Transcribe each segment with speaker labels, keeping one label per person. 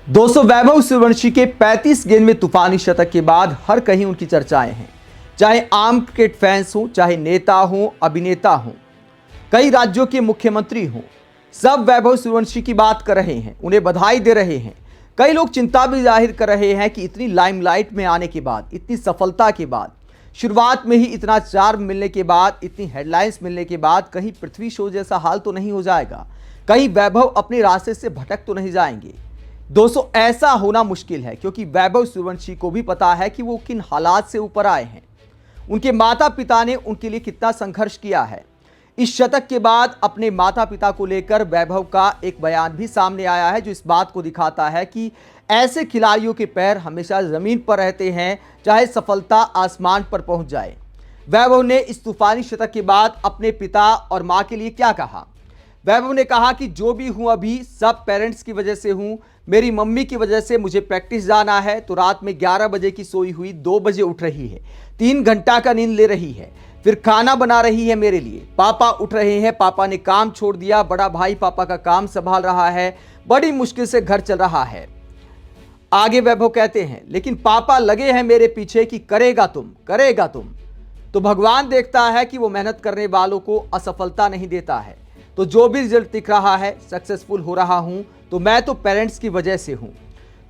Speaker 1: दोस्तों, वैभव सूर्यवंशी के 35 गेंद में तूफानी शतक के बाद हर कहीं उनकी चर्चाएं हैं। चाहे आम क्रिकेट फैंस हों, चाहे नेता हों, अभिनेता हों, कई राज्यों के मुख्यमंत्री हों, सब वैभव सूर्यवंशी की बात कर रहे हैं, उन्हें बधाई दे रहे हैं। कई लोग चिंता भी जाहिर कर रहे हैं कि इतनी लाइमलाइट में आने के बाद, इतनी सफलता के बाद, शुरुआत में ही इतना चार्म मिलने के बाद, इतनी हेडलाइंस मिलने के बाद कहीं पृथ्वी शो जैसा हाल तो नहीं हो जाएगा, कहीं वैभव अपने रास्ते से भटक तो नहीं जाएंगे। दोस्तों, ऐसा होना मुश्किल है क्योंकि वैभव सूर्यवंशी को भी पता है कि वो किन हालात से ऊपर आए हैं। उनके माता पिता ने उनके लिए कितना संघर्ष किया है। इस शतक के बाद अपने माता पिता को लेकर वैभव का एक बयान भी सामने आया है जो इस बात को दिखाता है कि ऐसे खिलाड़ियों के पैर हमेशा जमीन पर रहते हैं, चाहे सफलता आसमान पर पहुंच जाए। वैभव ने इस तूफानी शतक के बाद अपने पिता और मां के लिए क्या कहा। वैभव ने कहा कि जो भी हूं अभी सब पेरेंट्स की वजह से हूं। मेरी मम्मी की वजह से मुझे प्रैक्टिस जाना है तो रात में 11 बजे की सोई हुई 2 बजे उठ रही है, 3 घंटा का नींद ले रही है, फिर खाना बना रही है मेरे लिए। पापा उठ रहे हैं, पापा ने काम छोड़ दिया, बड़ा भाई पापा का काम संभाल रहा है, बड़ी मुश्किल से घर चल रहा है। आगे वैभव कहते हैं, लेकिन पापा लगे हैं मेरे पीछे कि करेगा तुम। तो भगवान देखता है कि वो मेहनत करने वालों को असफलता नहीं देता है। तो जो भी रिजल्ट दिख रहा है, सक्सेसफुल हो रहा हूं, तो मैं तो पेरेंट्स की वजह से हूं।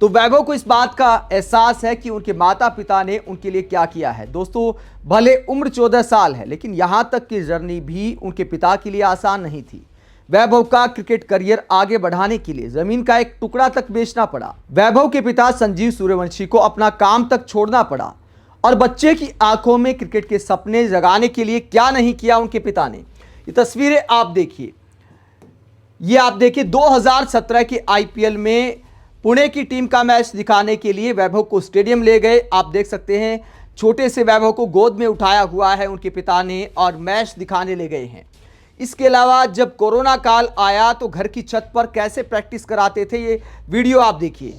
Speaker 1: तो वैभव को इस बात का एहसास है कि उनके माता पिता ने उनके लिए क्या किया है। दोस्तों, भले उम्र 14 साल है, लेकिन यहां तक की जर्नी भी उनके पिता के लिए आसान नहीं थी। वैभव का क्रिकेट करियर आगे बढ़ाने के लिए जमीन का एक टुकड़ा तक बेचना पड़ा। वैभव के पिता संजीव सूर्यवंशी को अपना काम तक छोड़ना पड़ा। और बच्चे की आंखों में क्रिकेट के सपने जगाने के लिए क्या नहीं किया उनके पिता ने। ये तस्वीरें आप देखिए, ये आप देखिए 2017 के आईपीएल में पुणे की टीम का मैच दिखाने के लिए वैभव को स्टेडियम ले गए। आप देख सकते हैं, छोटे से वैभव को गोद में उठाया हुआ है उनके पिता ने और मैच दिखाने ले गए हैं। इसके अलावा जब कोरोना काल आया तो घर की छत पर कैसे प्रैक्टिस कराते थे, ये वीडियो आप देखिए।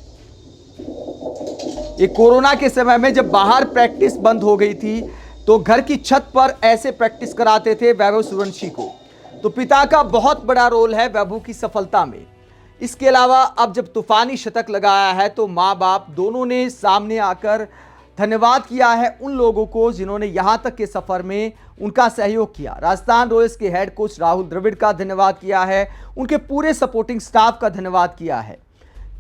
Speaker 1: ये कोरोना के समय में जब बाहर प्रैक्टिस बंद हो गई थी तो घर की छत पर ऐसे प्रैक्टिस कराते थे वैभव सूर्यवंशी को। तो पिता का बहुत बड़ा रोल है वैभव की सफलता में। इसके अलावा अब जब तूफानी शतक लगाया है तो माँ बाप दोनों ने सामने आकर धन्यवाद किया है उन लोगों को जिन्होंने यहाँ तक के सफर में उनका सहयोग किया। राजस्थान रॉयल्स के हेड कोच राहुल द्रविड़ का धन्यवाद किया है, उनके पूरे सपोर्टिंग स्टाफ का धन्यवाद किया है,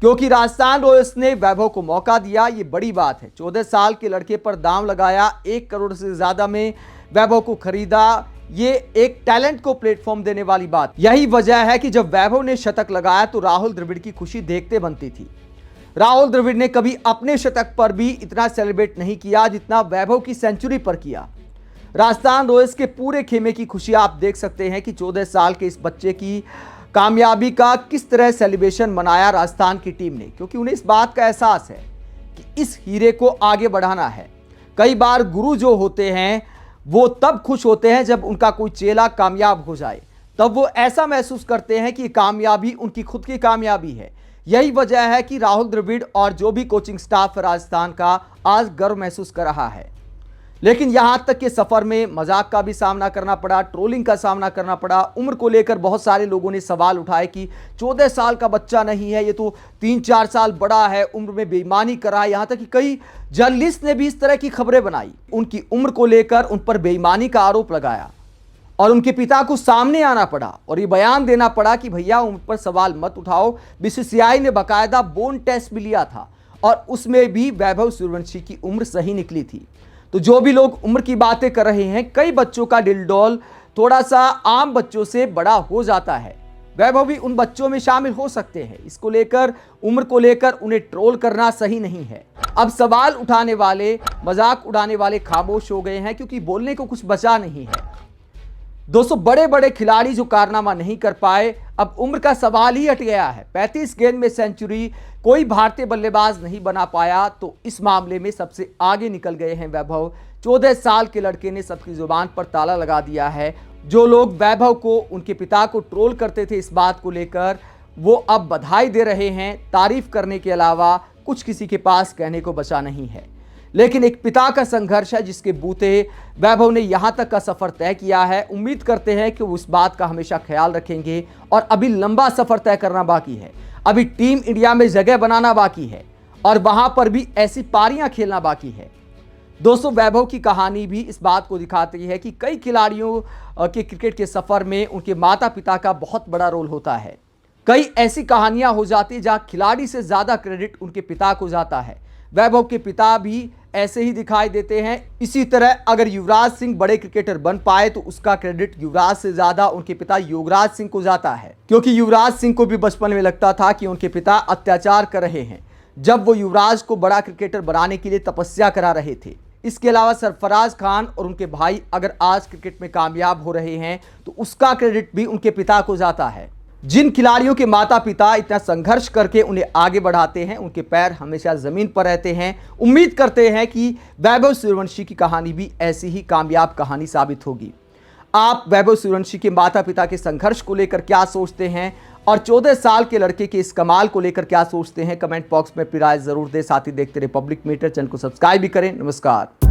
Speaker 1: क्योंकि राजस्थान रॉयल्स ने वैभव को मौका दिया। ये बड़ी बात है। 14 साल के लड़के पर दांव लगाया, 1 करोड़ से ज्यादा में वैभव को खरीदा। ये एक टैलेंट को प्लेटफॉर्म देने वाली बात। यही वजह है कि जब वैभव ने शतक लगाया तो राहुल द्रविड़ की खुशी देखते बनती थी। राहुल द्रविड़ ने कभी अपने शतक पर भी इतना सेलिब्रेट नहीं किया जितना वैभव की सेंचुरी पर किया। राजस्थान रॉयल्स के पूरे खेमे की खुशी आप देख सकते हैं कि 14 साल के इस बच्चे की कामयाबी का किस तरह सेलिब्रेशन मनाया राजस्थान की टीम ने, क्योंकि उन्हें इस बात का एहसास है कि इस हीरे को आगे बढ़ाना है। कई बार गुरु जो होते हैं वो तब खुश होते हैं जब उनका कोई चेला कामयाब हो जाए, तब वो ऐसा महसूस करते हैं कि कामयाबी उनकी खुद की कामयाबी है। यही वजह है कि राहुल द्रविड़ और जो भी कोचिंग स्टाफ राजस्थान का आज गर्व महसूस कर रहा है। लेकिन यहां तक के सफर में मजाक का भी सामना करना पड़ा, ट्रोलिंग का सामना करना पड़ा। उम्र को लेकर बहुत सारे लोगों ने सवाल उठाए कि 14 साल का बच्चा नहीं है, ये तो 3-4 साल बड़ा है, उम्र में बेईमानी कर रहा है। यहां तक कि कई जर्नलिस्ट ने भी इस तरह की खबरें बनाई, उनकी उम्र को लेकर उन पर बेईमानी का आरोप लगाया और उनके पिता को सामने आना पड़ा और ये बयान देना पड़ा कि भैया उम्र पर सवाल मत उठाओ। बीसीसीआई ने बाकायदा बोन टेस्ट भी लिया था और उसमें भी वैभव सूर्यवंशी की उम्र सही निकली थी। तो जो भी लोग उम्र की बातें कर रहे हैं, कई बच्चों का डिलडोल थोड़ा सा आम बच्चों से बड़ा हो जाता है। वैभव भी उन बच्चों में शामिल हो सकते हैं। इसको लेकर, उम्र को लेकर उन्हें ट्रोल करना सही नहीं है। अब सवाल उठाने वाले, मजाक उड़ाने वाले खामोश हो गए हैं क्योंकि बोलने को कुछ बचा नहीं है। दोस्तों, बड़े बड़े खिलाड़ी जो कारनामा नहीं कर पाए, अब उम्र का सवाल ही हट गया है। 35 गेंद में सेंचुरी कोई भारतीय बल्लेबाज नहीं बना पाया, तो इस मामले में सबसे आगे निकल गए हैं वैभव। 14 साल के लड़के ने सबकी जुबान पर ताला लगा दिया है। जो लोग वैभव को, उनके पिता को ट्रोल करते थे इस बात को लेकर, वो अब बधाई दे रहे हैं। तारीफ करने के अलावा कुछ किसी के पास कहने को बचा नहीं है। लेकिन एक पिता का संघर्ष है जिसके बूते वैभव ने यहां तक का सफर तय किया है। उम्मीद करते हैं कि वो इस बात का हमेशा ख्याल रखेंगे और अभी लंबा सफर तय करना बाकी है। अभी टीम इंडिया में जगह बनाना बाकी है और वहां पर भी ऐसी पारियां खेलना बाकी है। दोस्तों, वैभव की कहानी भी इस बात को दिखाती है कि कई खिलाड़ियों के क्रिकेट के सफर में उनके माता पिता का बहुत बड़ा रोल होता है। कई ऐसी कहानियां हो जाती जहां खिलाड़ी से ज्यादा क्रेडिट उनके पिता को जाता है। वैभव के पिता भी ऐसे ही दिखाई देते हैं। इसी तरह अगर युवराज सिंह बड़े क्रिकेटर बन पाए तो उसका क्रेडिट युवराज से ज्यादा उनके पिता युवराज सिंह को जाता है, क्योंकि युवराज सिंह को भी बचपन में लगता था कि उनके पिता अत्याचार कर रहे हैं जब वो युवराज को बड़ा क्रिकेटर बनाने के लिए तपस्या करा रहे थे। इसके अलावा सरफराज खान और उनके भाई अगर आज क्रिकेट में कामयाब हो रहे हैं तो उसका क्रेडिट भी उनके पिता को जाता है। जिन खिलाड़ियों के माता पिता इतना संघर्ष करके उन्हें आगे बढ़ाते हैं, उनके पैर हमेशा जमीन पर रहते हैं। उम्मीद करते हैं कि वैभव सूर्यवंशी की कहानी भी ऐसी ही कामयाब कहानी साबित होगी। आप वैभव सूर्यवंशी के माता पिता के संघर्ष को लेकर क्या सोचते हैं और 14 साल के लड़के के इस कमाल को लेकर क्या सोचते हैं, कमेंट बॉक्स में अपनी राय जरूर दें। साथ ही देखते रहे पब्लिक मीटर, चैनल को सब्सक्राइब भी करें। नमस्कार।